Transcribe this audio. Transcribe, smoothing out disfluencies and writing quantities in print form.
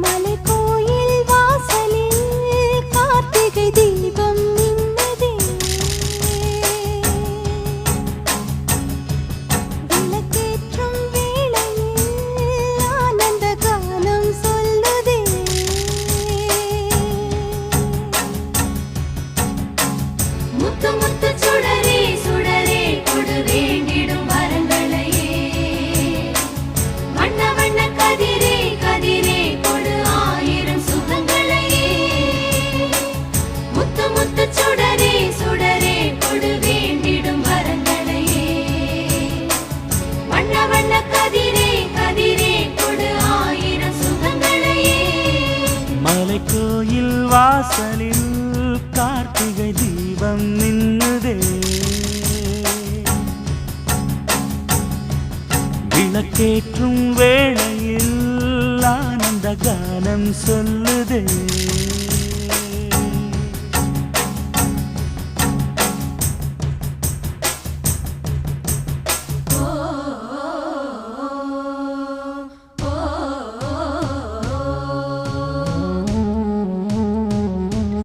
மலைக்கோயில் வாசலில் கார்த்திகை தீபம் மின்னுதே. விளக்கேற்றும் வேளையில் ஆனந்த கானம் சொல்லுதே. முத்து முத்து சுடரே சுடரே கொடு வேண்டிடும் வரங்களையே. வண்ண வண்ண கதிரே கதிரே கொடு ஆயிரம் சுகங்களையே. முத்து முத்து சுடரே சுடரே கொடு வேண்டிடும் வரங்களையே. வண்ண வண்ண கதிரே கதிரே கொடு ஆயிரம் சுகங்களையே. மலைக்கோயில் வாசலில் கார்த்திகை தீபம் மின்னுதே. விளக்கேற்றும் வேளையில் ஆனந்த கானம் சொல்லுதே.